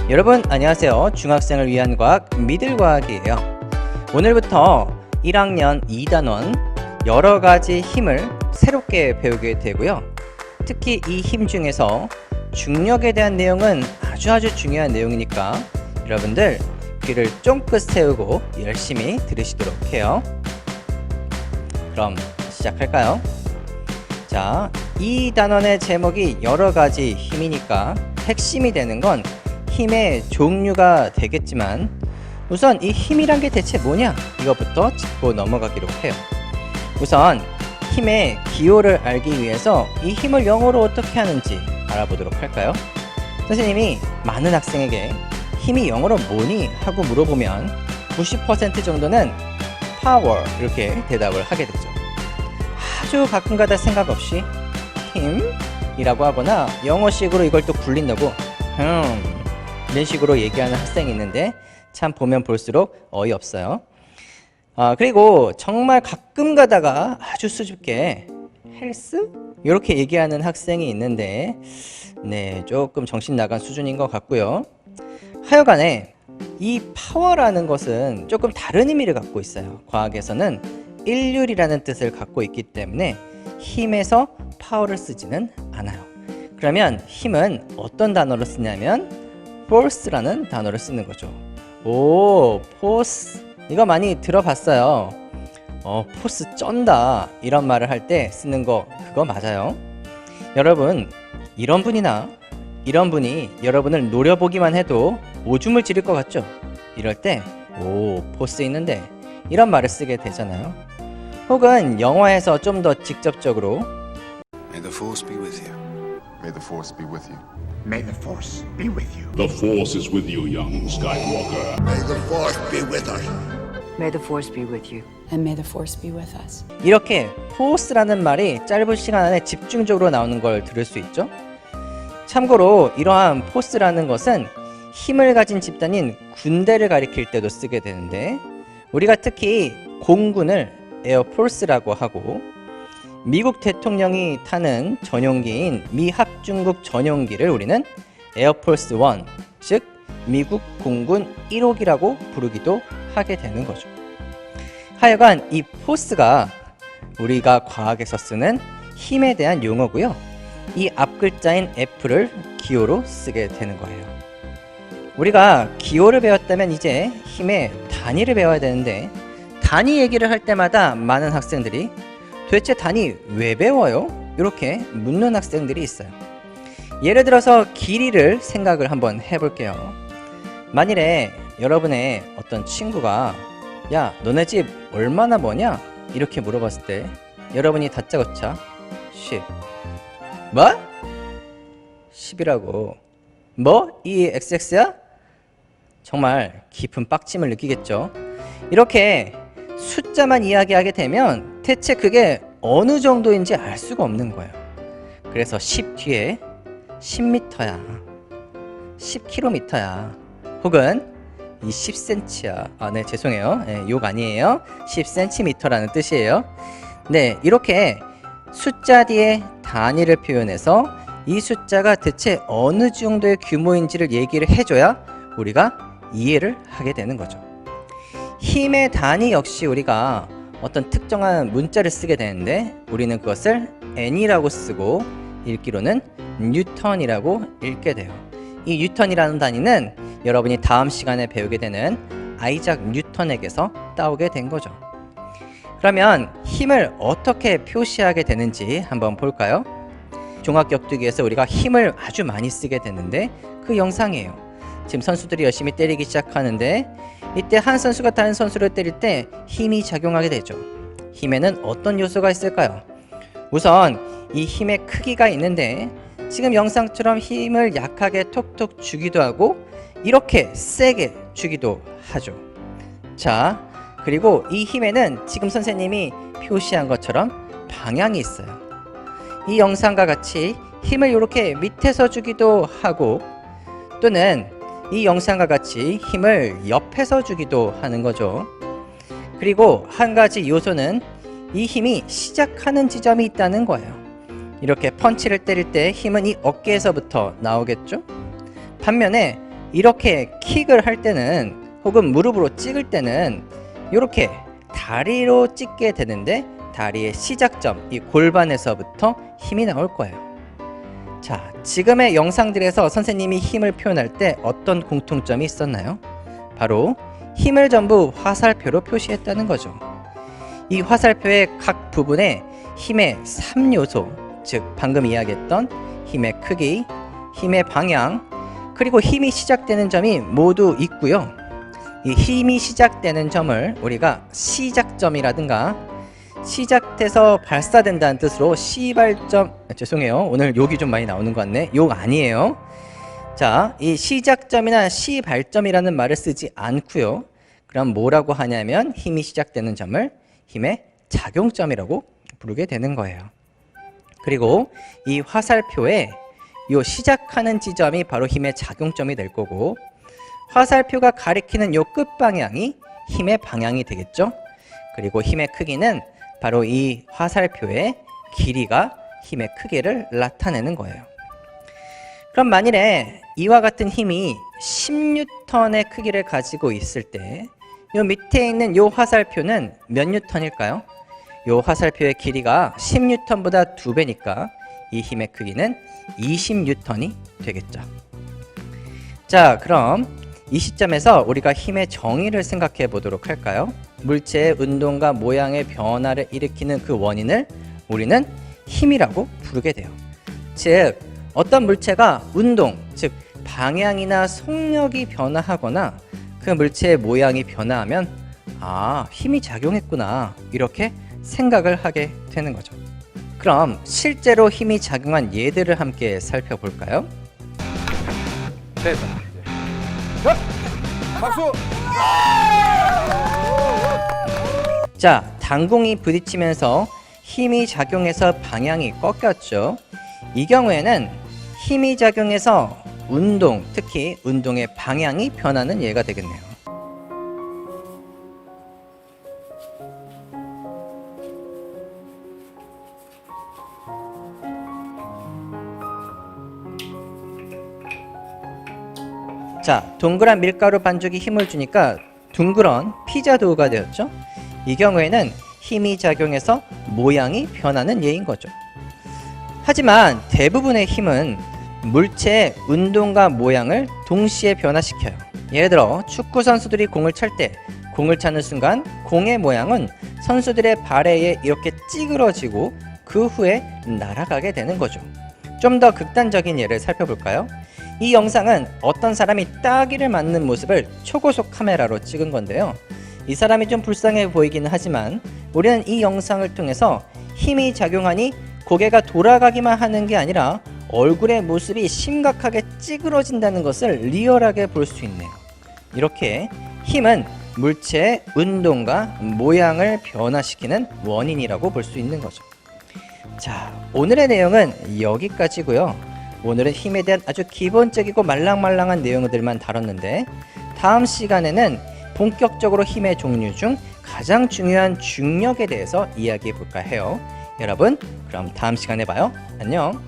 여러분 안녕하세요. 중학생을 위한 과학 미들과학이에요. 오늘부터 1학년 2단원 여러가지 힘을 새롭게 배우게 되고요. 특히 이 힘 중에서 중력에 대한 내용은 아주 중요한 내용이니까 여러분들 귀를 쫑긋 세우고 열심히 들으시도록 해요. 그럼 시작할까요? 자, 이 단원의 제목이 여러가지 힘이니까 핵심이 되는 건 힘의 종류가 되겠지만 우선 이 힘이란 게 대체 뭐냐? 이것부터 짚고 넘어가기로 해요. 우선 힘의 기호를 알기 위해서 이 힘을 영어로 어떻게 하는지 알아보도록 할까요? 선생님이 많은 학생에게 힘이 영어로 뭐니? 하고 물어보면 90% 정도는 power 이렇게 대답을 하게 되죠. 아주 가끔가다 생각 없이 힘이라고 하거나 영어식으로 이걸 또 굴린다고 이런 식으로 얘기하는 학생이 있는데 참 보면 볼수록 어이없어요. 그리고 정말 가끔 가다가 아주 수줍게 헬스? 이렇게 얘기하는 학생이 있는데 네, 조금 정신 나간 수준인 것 같고요. 하여간에 이 파워라는 것은 조금 다른 의미를 갖고 있어요. 과학에서는 일률이라는 뜻을 갖고 있기 때문에 힘에서 파워를 쓰지는 않아요. 그러면 힘은 어떤 단어로 쓰냐면 force라는 단어를 쓰는 거죠. 오, force 이거 많이 들어봤어요. force 쩐다 이런 말을 할 때 쓰는 거 그거 맞아요. 여러분 이런 분이나 이런 분이 여러분을 노려보기만 해도 오줌을 지를 것 같죠? 이럴 때 오, force 있는데 이런 말을 쓰게 되잖아요. 혹은 영화에서 좀 더 직접적으로 May the force be with you. May the force be with you. May the Force be with you. The Force is with you, young Skywalker. May the force be with us. May the Force be with you. And may the Force be with us. 이렇게 force라는 말이 짧은 시간 안에 집중적으로 나오는 걸 들을 수 있죠. 참고로 이러한 force라는 것은 힘을 가진 집단인 군대를 가리킬 때도 쓰게 되는데 우리가 특히 공군을 에어포스라고 하고 미국 대통령이 타는 전용기인 미합중국 전용기를 우리는 에어포스 1, 즉 미국 공군 1호기라고 부르기도 하게 되는 거죠. 하여간 이 포스가 우리가 과학에서 쓰는 힘에 대한 용어고요. 이 앞글자인 F를 기호로 쓰게 되는 거예요. 우리가 기호를 배웠다면 이제 힘의 단위를 배워야 되는데 단위 얘기를 할 때마다 많은 학생들이 도대체 단위 왜 배워요? 이렇게 묻는 학생들이 있어요. 예를 들어서 길이를 생각을 한번 해볼게요. 만일에 여러분의 어떤 친구가 야 너네 집 얼마나 머냐? 이렇게 물어봤을 때 여러분이 다짜고짜 10 뭐? 10이라고 뭐? 이 XX야? 정말 깊은 빡침을 느끼겠죠. 이렇게 숫자만 이야기하게 되면 대체 그게 어느 정도인지 알 수가 없는 거예요. 그래서 10 뒤에 10m야 10km야 혹은 이 10cm야 네 죄송해요. 욕 아니에요. 10cm라는 뜻이에요. 네, 이렇게 숫자 뒤에 단위를 표현해서 이 숫자가 대체 어느 정도의 규모인지를 얘기를 해줘야 우리가 이해를 하게 되는 거죠. 힘의 단위 역시 우리가 어떤 특정한 문자를 쓰게 되는데 우리는 그것을 N이라고 쓰고 읽기로는 뉴턴이라고 읽게 돼요. 이 뉴턴이라는 단위는 여러분이 다음 시간에 배우게 되는 아이작 뉴턴에게서 따오게 된 거죠. 그러면 힘을 어떻게 표시하게 되는지 한번 볼까요? 종합격투기에서 우리가 힘을 아주 많이 쓰게 되는데 그 영상이에요. 지금 선수들이 열심히 때리기 시작하는데 이때 한 선수가 다른 선수를 때릴 때 힘이 작용하게 되죠. 힘에는 어떤 요소가 있을까요? 우선 이 힘의 크기가 있는데 지금 영상처럼 힘을 약하게 톡톡 주기도 하고 이렇게 세게 주기도 하죠. 자, 그리고 이 힘에는 지금 선생님이 표시한 것처럼 방향이 있어요. 이 영상과 같이 힘을 이렇게 밑에서 주기도 하고 또는 이 영상과 같이 힘을 옆에서 주기도 하는 거죠. 그리고 한 가지 요소는 이 힘이 시작하는 지점이 있다는 거예요. 이렇게 펀치를 때릴 때 힘은 이 어깨에서부터 나오겠죠? 반면에 이렇게 킥을 할 때는 혹은 무릎으로 찍을 때는 이렇게 다리로 찍게 되는데 다리의 시작점, 이 골반에서부터 힘이 나올 거예요. 자, 지금의 영상들에서 선생님이 힘을 표현할 때 어떤 공통점이 있었나요? 바로 힘을 전부 화살표로 표시했다는 거죠. 이 화살표의 각 부분에 힘의 3요소, 즉 방금 이야기했던 힘의 크기, 힘의 방향, 그리고 힘이 시작되는 점이 모두 있고요. 이 힘이 시작되는 점을 우리가 시작점이라든가 시작돼서 발사된다는 뜻으로 시발점, 죄송해요. 오늘 욕이 좀 많이 나오는 것 같네. 욕 아니에요. 자, 이 시작점이나 시발점이라는 말을 쓰지 않고요. 그럼 뭐라고 하냐면 힘이 시작되는 점을 힘의 작용점이라고 부르게 되는 거예요. 그리고 이 화살표에 요 시작하는 지점이 바로 힘의 작용점이 될 거고, 화살표가 가리키는 요 끝방향이 힘의 방향이 되겠죠. 그리고 힘의 크기는 바로 이 화살표의 길이가 힘의 크기를 나타내는 거예요. 그럼 만일에 이와 같은 힘이 10N의 크기를 가지고 있을 때 요 밑에 있는 요 화살표는 몇 뉴턴일까요? 요 화살표의 길이가 10N보다 2배니까 이 힘의 크기는 20N이 되겠죠. 자, 그럼 이 시점에서 우리가 힘의 정의를 생각해 보도록 할까요? 물체의 운동과 모양의 변화를 일으키는 그 원인을 우리는 힘이라고 부르게 돼요. 즉, 어떤 물체가 운동, 즉 방향이나 속력이 변화하거나 그 물체의 모양이 변화하면 아, 힘이 작용했구나, 이렇게 생각을 하게 되는 거죠. 그럼 실제로 힘이 작용한 예들을 함께 살펴볼까요? 박수! 자, 당공이 부딪히면서 힘이 작용해서 방향이 꺾였죠. 이 경우에는 힘이 작용해서 운동, 특히 운동의 방향이 변하는 예가 되겠네요. 자, 동그란 밀가루 반죽이 힘을 주니까 둥그런 피자 도우가 되었죠. 이 경우에는 힘이 작용해서 모양이 변하는 예인 거죠. 하지만 대부분의 힘은 물체의 운동과 모양을 동시에 변화시켜요. 예를 들어 축구 선수들이 공을 찰 때 공을 차는 순간 공의 모양은 선수들의 발에 의해 이렇게 찌그러지고 그 후에 날아가게 되는 거죠. 좀 더 극단적인 예를 살펴볼까요? 이 영상은 어떤 사람이 따기를 맞는 모습을 초고속 카메라로 찍은 건데요. 이 사람이 좀 불쌍해 보이기는 하지만 우리는 이 영상을 통해서 힘이 작용하니 고개가 돌아가기만 하는 게 아니라 얼굴의 모습이 심각하게 찌그러진다는 것을 리얼하게 볼 수 있네요. 이렇게 힘은 물체의 운동과 모양을 변화시키는 원인이라고 볼 수 있는 거죠. 자, 오늘의 내용은 여기까지고요. 오늘은 힘에 대한 아주 기본적이고 말랑말랑한 내용들만 다뤘는데 다음 시간에는 본격적으로 힘의 종류 중 가장 중요한 중력에 대해서 이야기해 볼까 해요. 여러분, 그럼 다음 시간에 봐요. 안녕.